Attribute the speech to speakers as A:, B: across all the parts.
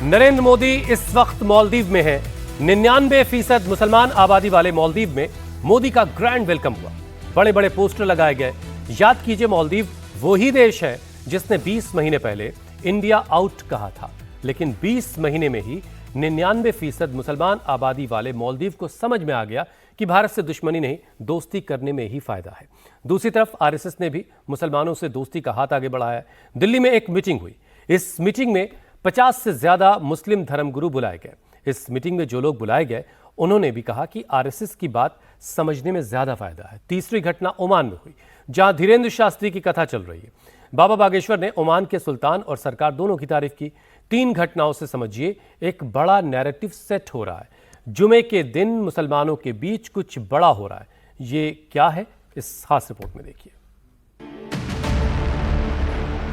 A: नरेंद्र मोदी इस वक्त मालदीव में है। 99% मुसलमान आबादी वाले मालदीव में मोदी का ग्रैंड वेलकम हुआ। बड़े बड़े पोस्टर लगाए गए। याद कीजिए, मालदीव वही देश है जिसने 20 महीने पहले इंडिया आउट कहा था, लेकिन 20 महीने में ही 99% मुसलमान आबादी वाले मालदीव को समझ में आ गया कि भारत से दुश्मनी नहीं, दोस्ती करने में ही फायदा है। दूसरी तरफ आरएसएस ने भी मुसलमानों से दोस्ती का हाथ आगे बढ़ाया है। दिल्ली में एक मीटिंग हुई। इस मीटिंग में 50 से ज्यादा मुस्लिम धर्मगुरु बुलाए गए। इस मीटिंग में जो लोग बुलाए गए उन्होंने भी कहा कि आरएसएस की बात समझने में ज्यादा फायदा है। तीसरी घटना ओमान में हुई, जहां धीरेन्द्र शास्त्री की कथा चल रही है। बाबा बागेश्वर ने ओमान के सुल्तान और सरकार दोनों की तारीफ की। 3 घटनाओं से समझिए एक बड़ा नैरेटिव सेट हो रहा है। जुमे के दिन मुसलमानों के बीच कुछ बड़ा हो रहा है। ये क्या है, इस खास रिपोर्ट में देखिए।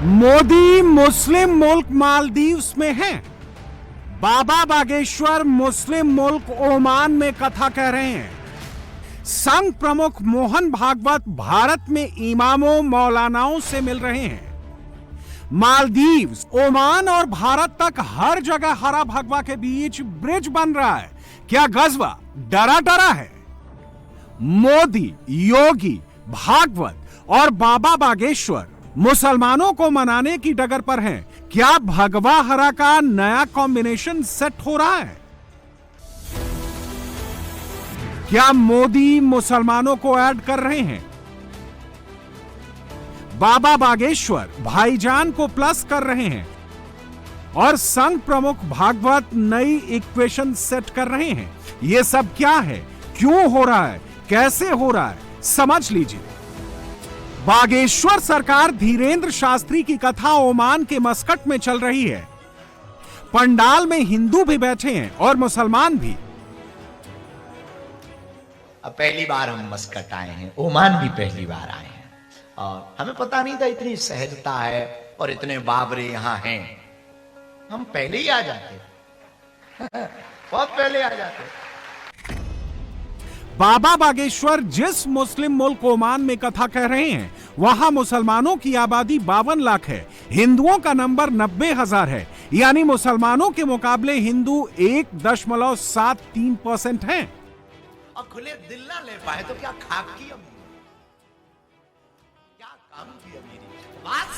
B: मोदी मुस्लिम मुल्क मालदीव्स में हैं। बाबा बागेश्वर मुस्लिम मुल्क ओमान में कथा कह रहे हैं। संघ प्रमुख मोहन भागवत भारत में इमामों मौलानाओं से मिल रहे हैं। मालदीव्स, ओमान और भारत तक हर जगह हरा भगवा के बीच ब्रिज बन रहा है। क्या गजवा डरा डरा है? मोदी, योगी, भागवत और बाबा बागेश्वर मुसलमानों को मनाने की डगर पर हैं। क्या भगवा हरा का नया कॉम्बिनेशन सेट हो रहा है? क्या मोदी मुसलमानों को ऐड कर रहे हैं? बाबा बागेश्वर भाईजान को प्लस कर रहे हैं और संघ प्रमुख भागवत नई इक्वेशन सेट कर रहे हैं। यह सब क्या है, क्यों हो रहा है, कैसे हो रहा है, समझ लीजिए। बागेश्वर सरकार धीरेन्द्र शास्त्री की कथा ओमान के मस्कट में चल रही है। पंडाल में हिंदू भी बैठे हैं और मुसलमान भी।
C: अब पहली बार हम मस्कट आए हैं, ओमान भी पहली बार आए हैं और हमें पता नहीं था इतनी सहजता है और इतने बाबरे यहां हैं। हम पहले ही आ जाते बहुत पहले आ जाते।
B: बाबा बागेश्वर जिस मुस्लिम मुल्क ओमान में कथा कह रहे हैं, वहां मुसलमानों की आबादी 52 लाख है। हिंदुओं का नंबर 90,000 है, यानी मुसलमानों के मुकाबले हिंदू 1.73% हैं।
C: और खुले दिल ना ले पाए तो क्या खाक की अमीरी, क्या काम की अमीरी।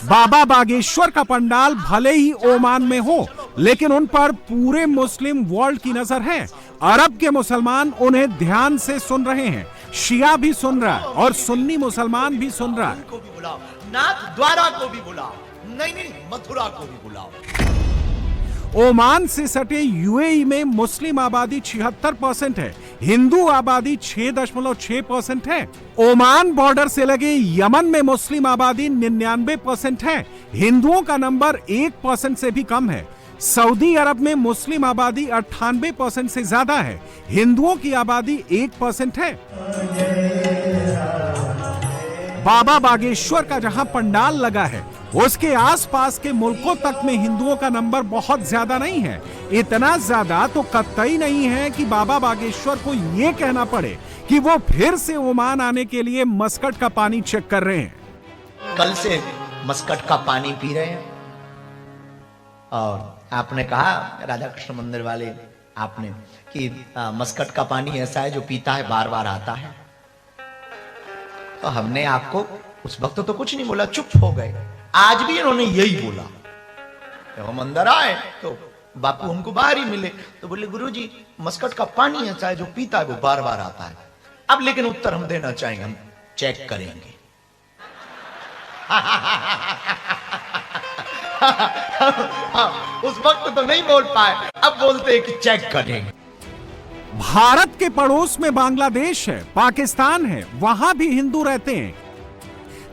B: बाबा बागेश्वर का पंडाल भले ही ओमान में हो, लेकिन उन पर पूरे मुस्लिम वर्ल्ड की नजर है। अरब के मुसलमान उन्हें ध्यान से सुन रहे हैं। शिया भी सुन रहा है और सुन्नी मुसलमान भी सुन रहा है।
C: को भी बुलाओ, नाथ द्वारा को भी बुलाओ, नहीं मथुरा को भी बुलाओ।
B: ओमान से सटे यूएई में मुस्लिम आबादी 76% है, हिंदू आबादी 6.6% है। ओमान बॉर्डर से लगे यमन में मुस्लिम आबादी 99% है, हिंदुओं का नंबर 1% से भी कम है। सऊदी अरब में मुस्लिम आबादी 98% से ज्यादा है, हिंदुओं की आबादी 1% है। बाबा बागेश्वर का जहां पंडाल लगा है, उसके आसपास के मुल्कों तक में हिंदुओं का नंबर बहुत ज्यादा नहीं है। इतना ज्यादा तो कतई नहीं है कि बाबा बागेश्वर को यह कहना पड़े कि वो फिर से ओमान आने के लिए मस्कट का पानी चेक कर रहे हैं।
C: कल से मस्कट का पानी पी रहे हैं और आपने कहा, राधा कृष्ण मंदिर वाले, आपने कि मस्कट का पानी ऐसा है जो पीता है बार बार आता है। तो हमने आपको उस वक्त तो कुछ नहीं बोला, चुप हो गए। आज भी इन्होंने यही बोला। जब हम अंदर आए तो बापू हमको बाहर ही मिले तो बोले, गुरुजी मस्कट का पानी ऐसा है जो पीता है वो बार बार आता है। अब लेकिन उत्तर हम देना चाहेंगे, हम चेक करेंगे। उस वक्त तो नहीं बोल पाए, अब बोलते हैं कि चेक करेंगे।
B: भारत के पड़ोस में बांग्लादेश है, पाकिस्तान है, वहां भी हिंदू रहते हैं।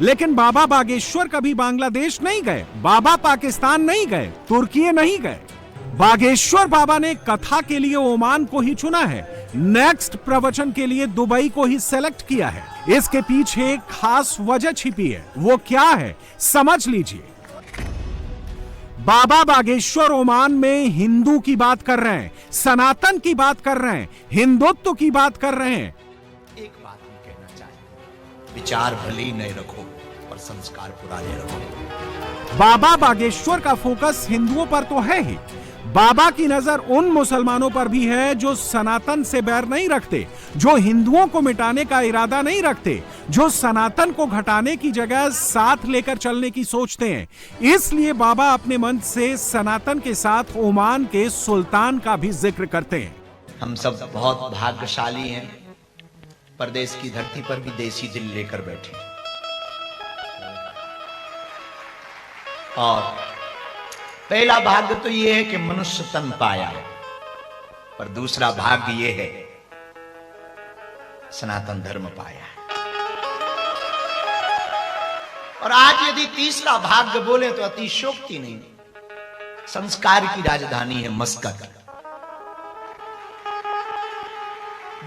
B: लेकिन बाबा बागेश्वर कभी बांग्लादेश नहीं गए, बाबा पाकिस्तान नहीं गए, तुर्की नहीं गए। बागेश्वर बाबा ने कथा के लिए ओमान को ही चुना है, नेक्स्ट प्रवचन के लिए दुबई को ही सेलेक्ट किया है। इसके पीछे एक खास वजह छिपी है। वो क्या है, समझ लीजिए। बाबा बागेश्वर ओमान में हिंदू की बात कर रहे हैं, सनातन की बात कर रहे हैं, हिंदुत्व की बात कर रहे हैं।
C: एक बात हम कहना चाहेंगे, विचार भले ही नहीं रखो पर संस्कार पुराने रखो।
B: बाबा बागेश्वर का फोकस हिंदुओं पर तो है ही, बाबा की नजर उन मुसलमानों पर भी है जो सनातन से बैर नहीं रखते, जो हिंदुओं को मिटाने का इरादा नहीं रखते, जो सनातन को घटाने की जगह साथ लेकर चलने की सोचते हैं। इसलिए बाबा अपने मन से सनातन के साथ ओमान के सुल्तान का भी जिक्र करते हैं।
C: हम सब बहुत भाग्यशाली हैं, परदेश की धरती पर भी देसी दिल लेकर बैठे। और पहला भाग्य तो यह है कि मनुष्य तन पाया, पर दूसरा भाग्य यह है सनातन धर्म पाया। और आज यदि तीसरा भाग्य बोले तो अतिशयोक्ति नहीं, संस्कार की राजधानी है मस्कट,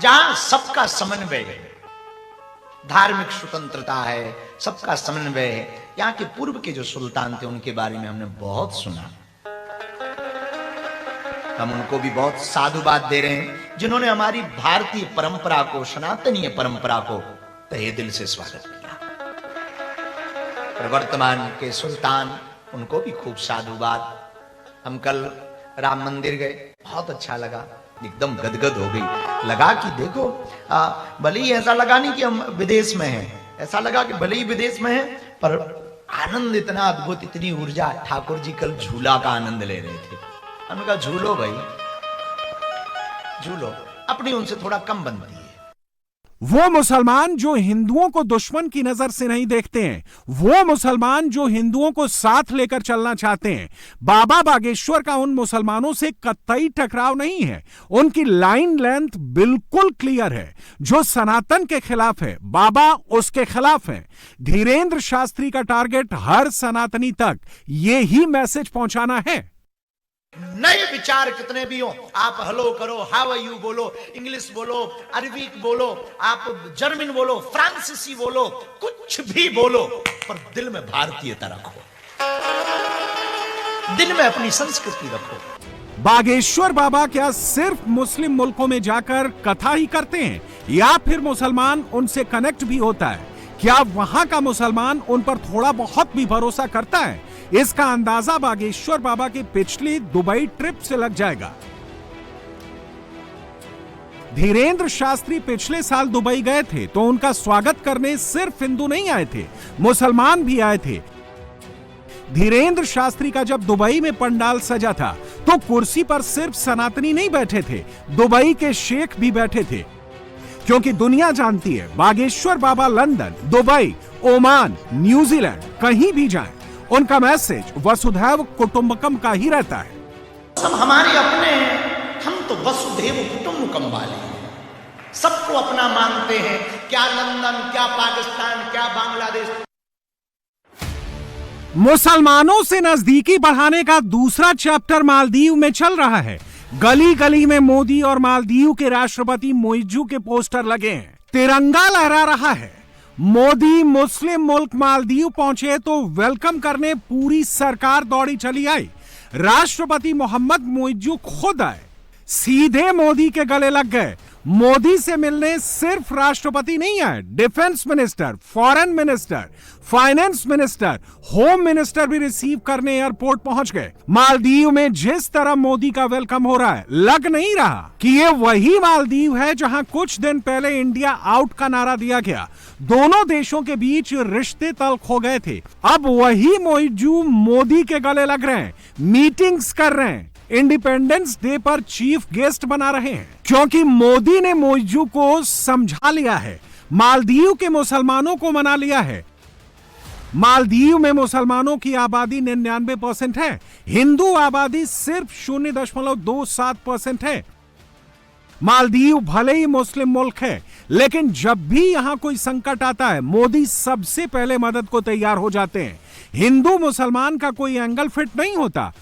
C: जहां सबका समन्वय है, धार्मिक स्वतंत्रता है, सबका समन्वय है। यहाँ के पूर्व के जो सुल्तान थे उनके बारे में हमने बहुत सुना, हम उनको भी बहुत साधुवाद दे रहे हैं, जिन्होंने हमारी भारतीय परंपरा को, सनातनीय परंपरा को तहे दिल से स्वागत किया। और वर्तमान के सुल्तान, उनको भी खूब साधुवाद। हम कल राम मंदिर गए, बहुत अच्छा लगा, एकदम गदगद हो गई। लगा कि देखो भले ही ऐसा लगा नहीं कि हम विदेश में हैं, ऐसा लगा कि भले ही विदेश में हैं, पर आनंद इतना अद्भुत, इतनी ऊर्जा। ठाकुर जी कल झूला का आनंद ले रहे थे। हमने कहा झूलो भाई, झूलो, अपनी उनसे थोड़ा कम बनती है।
B: वो मुसलमान जो हिंदुओं को दुश्मन की नजर से नहीं देखते हैं, वो मुसलमान जो हिंदुओं को साथ लेकर चलना चाहते हैं। बाबा बागेश्वर का उन मुसलमानों से कतई टकराव नहीं है। उनकी लाइन लेंथ बिल्कुल क्लियर है। जो सनातन के खिलाफ है, बाबा उसके खिलाफ है। धीरेंद्र शास्त्री का टारगेट हर सनातनी तक ये ही मैसेज पहुंचाना है।
C: नए विचार कितने भी हो, आप हेलो करो, हाउ आर यू बोलो, इंग्लिश बोलो, अरबिक बोलो, आप जर्मन बोलो, फ्रांसीसी बोलो, कुछ भी बोलो, पर दिल में भारतीयता रखो, दिल में अपनी संस्कृति रखो।
B: बागेश्वर बाबा क्या सिर्फ मुस्लिम मुल्कों में जाकर कथा ही करते हैं, या फिर मुसलमान उनसे कनेक्ट भी होता है? क्या वहां का मुसलमान उन पर थोड़ा बहुत भी भरोसा करता है? इसका अंदाजा बागेश्वर बाबा के पिछली दुबई ट्रिप से लग जाएगा। धीरेंद्र शास्त्री पिछले साल दुबई गए थे तो उनका स्वागत करने सिर्फ हिंदू नहीं आए थे, मुसलमान भी आए थे। धीरेंद्र शास्त्री का जब दुबई में पंडाल सजा था तो कुर्सी पर सिर्फ सनातनी नहीं बैठे थे, दुबई के शेख भी बैठे थे। क्योंकि दुनिया जानती है, बागेश्वर बाबा लंदन, दुबई, ओमान, न्यूजीलैंड कहीं भी जाएं, उनका मैसेज वसुधैव कुटुंबकम का ही रहता है।
C: सब हमारे अपने हैं, हम तो वसुधैव कुटुंबकम वाले हैं, सबको अपना मानते हैं। क्या लंदन, क्या पाकिस्तान, क्या बांग्लादेश।
B: मुसलमानों से नजदीकी बढ़ाने का दूसरा चैप्टर मालदीव में चल रहा है। गली गली में मोदी और मालदीव के राष्ट्रपति मोइजू के पोस्टर लगे हैं, तिरंगा लहरा रहा है। मोदी मुस्लिम मुल्क मालदीव पहुंचे तो वेलकम करने पूरी सरकार दौड़ी चली आई। राष्ट्रपति मोहम्मद मोइजू खुद आए, सीधे मोदी के गले लग गए। मोदी से मिलने सिर्फ राष्ट्रपति नहीं आए, defence minister, foreign minister, finance minister, home minister भी रिसीव करने एयरपोर्ट पहुंच गए। मालदीव में जिस तरह मोदी का वेलकम हो रहा है, लग नहीं रहा कि ये वही मालदीव है जहां कुछ दिन पहले इंडिया आउट का नारा दिया गया। दोनों देशों के बीच रिश्ते तल्ख हो गए थे। अब वही मोइजू मोदी के गले लग रहे हैं, मीटिंग्स कर रहे हैं, इंडिपेंडेंस डे पर चीफ गेस्ट बना रहे हैं, क्योंकि मोदी ने मोइजू को समझा लिया है, मालदीव के मुसलमानों को मना लिया है। मालदीव में मुसलमानों की आबादी 99% है, हिंदू आबादी सिर्फ 0.27% है। मालदीव भले ही मुस्लिम मुल्क है, लेकिन जब भी यहां कोई संकट आता है, मोदी सबसे पहले मदद को तैयार हो जाते हैं। हिंदू मुसलमान का कोई एंगल फिट नहीं होता।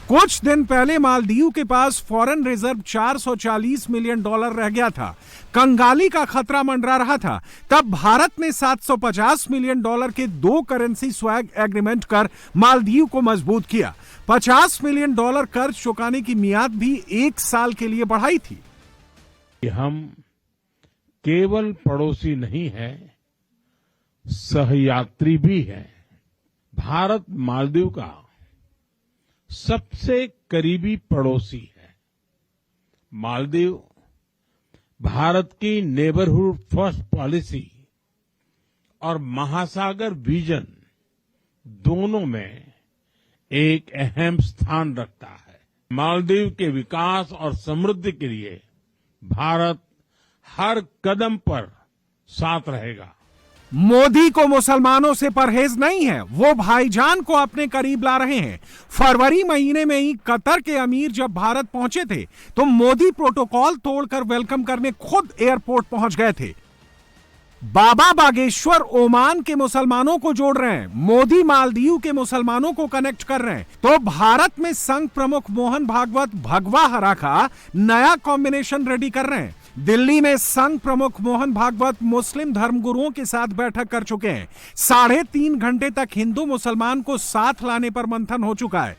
B: कुछ दिन पहले मालदीव के पास फॉरेन रिजर्व $440 मिलियन रह गया था, कंगाली का खतरा मंडरा रहा था। तब भारत ने $750 मिलियन के 2 करेंसी स्वैग एग्रीमेंट कर मालदीव को मजबूत किया। $50 मिलियन कर्ज चुकाने की मियाद भी 1 साल के लिए बढ़ाई थी।
D: हम केवल पड़ोसी नहीं हैं, सहयात्री भी हैं। भारत मालदीव का सबसे करीबी पड़ोसी है। मालदीव भारत की नेबरहुड फर्स्ट पॉलिसी और महासागर विजन दोनों में एक अहम स्थान रखता है। मालदीव के विकास और समृद्धि के लिए भारत हर कदम पर साथ रहेगा।
B: मोदी को मुसलमानों से परहेज नहीं है, वो भाईजान को अपने करीब ला रहे हैं। फरवरी महीने में ही कतर के अमीर जब भारत पहुंचे थे तो मोदी प्रोटोकॉल तोड़कर वेलकम करने खुद एयरपोर्ट पहुंच गए थे। बाबा बागेश्वर ओमान के मुसलमानों को जोड़ रहे हैं, मोदी मालदीव के मुसलमानों को कनेक्ट कर रहे हैं। तो भारत में संघ प्रमुख मोहन भागवत भगवा हरा का नया कॉम्बिनेशन रेडी कर रहे हैं। दिल्ली में संघ प्रमुख मोहन भागवत मुस्लिम धर्मगुरुओं के साथ बैठक कर चुके हैं। 3.5 घंटे तक हिंदू मुसलमान को साथ लाने पर मंथन हो चुका है।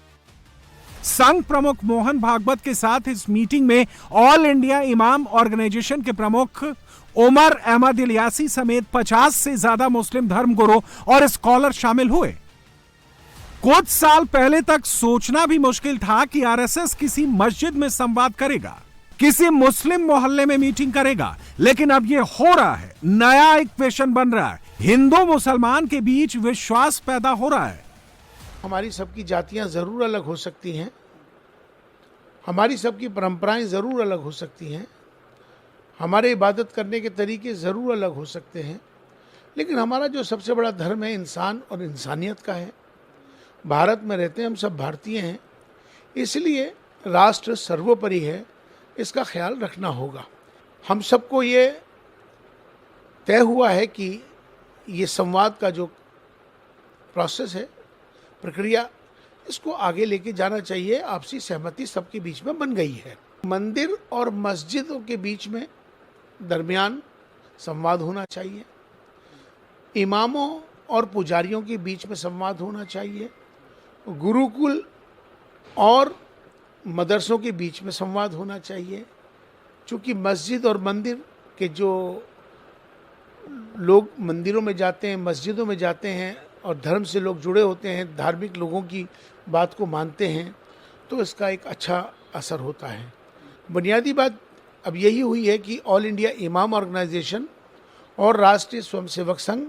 B: संघ प्रमुख मोहन भागवत के साथ इस मीटिंग में ऑल इंडिया इमाम ऑर्गेनाइजेशन के प्रमुख उमर अहमद इलियासी समेत 50 से ज्यादा मुस्लिम धर्मगुरु और स्कॉलर शामिल हुए। कुछ साल पहले तक सोचना भी मुश्किल था कि आरएसएस किसी मस्जिद में संवाद करेगा, किसी मुस्लिम मोहल्ले में मीटिंग करेगा, लेकिन अब यह हो रहा है। नया इक्वेशन बन रहा है, हिंदू मुसलमान के बीच विश्वास पैदा हो रहा है।
E: हमारी सबकी जातियां जरूर अलग हो सकती हैं, हमारी सबकी परंपराएं जरूर अलग हो सकती हैं, हमारे इबादत करने के तरीके ज़रूर अलग हो सकते हैं, लेकिन हमारा जो सबसे बड़ा धर्म है इंसान और इंसानियत का है। भारत में रहते हैं हम सब भारतीय हैं, इसलिए राष्ट्र सर्वोपरि है, इसका ख्याल रखना होगा। हम सबको ये तय हुआ है कि ये संवाद का जो प्रोसेस है, प्रक्रिया, इसको आगे लेके जाना चाहिए। आपसी सहमति सबके बीच में बन गई है। मंदिर और मस्जिदों के बीच में दरमियान संवाद होना चाहिए, इमामों और पुजारियों के बीच में संवाद होना चाहिए, गुरुकुल और मदरसों के बीच में संवाद होना चाहिए। चूँकि मस्जिद और मंदिर के जो लोग मंदिरों में जाते हैं, मस्जिदों में जाते हैं और धर्म से लोग जुड़े होते हैं, धार्मिक लोगों की बात को मानते हैं, तो इसका एक अच्छा असर होता है। बुनियादी बात अब यही हुई है कि ऑल इंडिया इमाम ऑर्गेनाइजेशन और राष्ट्रीय स्वयंसेवक संघ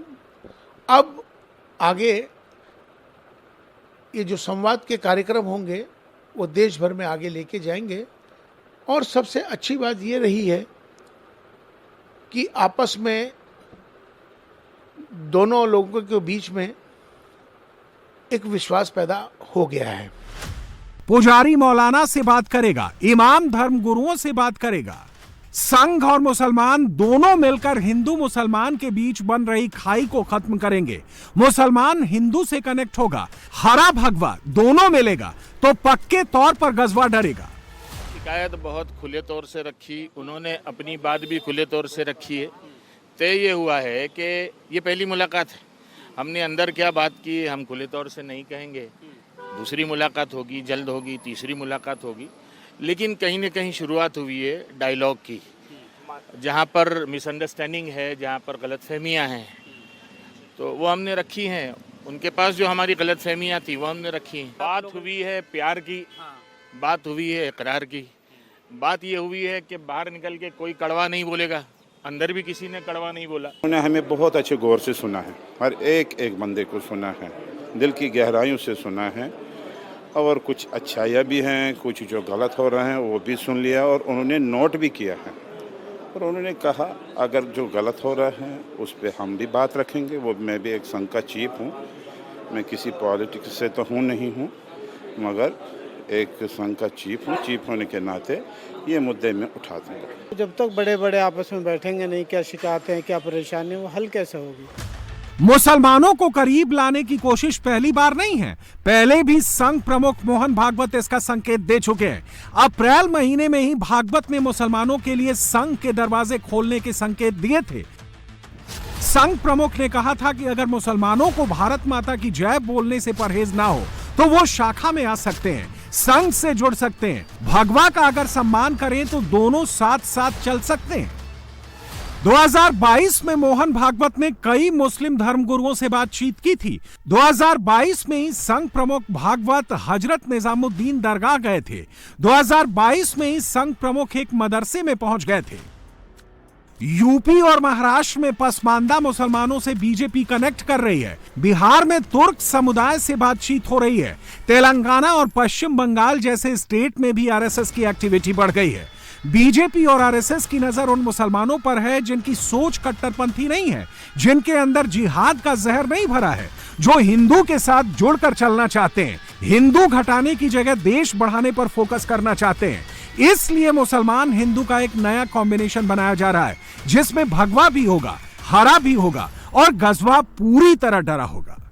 E: अब आगे ये जो संवाद के कार्यक्रम होंगे वो देश भर में आगे लेके जाएंगे। और सबसे अच्छी बात ये रही है कि आपस में दोनों लोगों के बीच में एक विश्वास पैदा हो गया है।
B: पुजारी मौलाना से बात करेगा, इमाम धर्म गुरुओं से बात करेगा। संघ और मुसलमान दोनों मिलकर हिंदू मुसलमान के बीच बन रही खाई को खत्म करेंगे। मुसलमान हिंदू से कनेक्ट होगा, हरा भगवा दोनों मिलेगा तो पक्के तौर पर गजवा डरेगा।
F: शिकायत बहुत खुले तौर से रखी, उन्होंने अपनी बात भी खुले तौर से रखी है। तय ये हुआ है कि ये पहली मुलाकात है, हमने अंदर क्या बात की हम खुले तौर से नहीं कहेंगे। दूसरी मुलाकात होगी, जल्द होगी, तीसरी मुलाकात होगी, लेकिन कहीं न कहीं शुरुआत हुई है डायलॉग की। जहाँ पर मिसअंडरस्टैंडिंग है, जहाँ पर गलतफहमियाँ हैं, तो वो हमने रखी हैं। उनके पास जो हमारी गलतफहमियाँ थी वो हमने रखी हैं। बात हुई है प्यार की, बात हुई है इकरार की। बात ये हुई है कि बाहर निकल के कोई कड़वा नहीं बोलेगा, अंदर भी किसी ने कड़वा नहीं बोला।
G: उन्होंने हमें बहुत अच्छे गौर से सुना है, हर एक बंदे को सुना है, दिल की गहराइयों से सुना है, और कुछ अच्छाइयाँ भी हैं, कुछ जो गलत हो रहे हैं वो भी सुन लिया और उन्होंने नोट भी किया है। और उन्होंने कहा अगर जो गलत हो रहा है उस पर हम भी बात रखेंगे। वो मैं भी एक संघ का चीफ हूँ, मैं किसी पॉलिटिक्स से तो हूँ नहीं हूँ, मगर एक संघ का चीफ हूँ। चीफ होने के नाते ये मुद्दे में उठा दूँगा।
H: जब तक बड़े बड़े आपस में बैठेंगे नहीं, क्या शिकायतें हैं, क्या परेशानी, वो हल कैसे होगी।
B: मुसलमानों को करीब लाने की कोशिश पहली बार नहीं है, पहले भी संघ प्रमुख मोहन भागवत इसका संकेत दे चुके हैं। अप्रैल महीने में ही भागवत ने मुसलमानों के लिए संघ के दरवाजे खोलने के संकेत दिए थे। संघ प्रमुख ने कहा था कि अगर मुसलमानों को भारत माता की जय बोलने से परहेज ना हो तो वो शाखा में आ सकते हैं, संघ से जुड़ सकते हैं। भगवा का अगर सम्मान करें तो दोनों साथ साथ चल सकते हैं। 2022 में मोहन भागवत ने कई मुस्लिम धर्मगुरुओं से बातचीत की थी। 2022 में ही संघ प्रमुख भागवत हजरत निजामुद्दीन दरगाह गए थे। 2022 में ही संघ प्रमुख एक मदरसे में पहुंच गए थे। यूपी और महाराष्ट्र में पसमानदा मुसलमानों से बीजेपी कनेक्ट कर रही है। बिहार में तुर्क समुदाय से बातचीत हो रही है। तेलंगाना और पश्चिम बंगाल जैसे स्टेट में भी आरएसएस की एक्टिविटी बढ़ गई है। बीजेपी और आरएसएस की नजर उन मुसलमानों पर है जिनकी सोच कट्टरपंथी नहीं है, जिनके अंदर जिहाद का जहर नहीं भरा है, जो हिंदू के साथ जुड़कर चलना चाहते हैं, हिंदू घटाने की जगह देश बढ़ाने पर फोकस करना चाहते हैं। इसलिए मुसलमान हिंदू का एक नया कॉम्बिनेशन बनाया जा रहा है, जिसमें भगवा भी होगा, हरा भी होगा और गजवा पूरी तरह डरा होगा।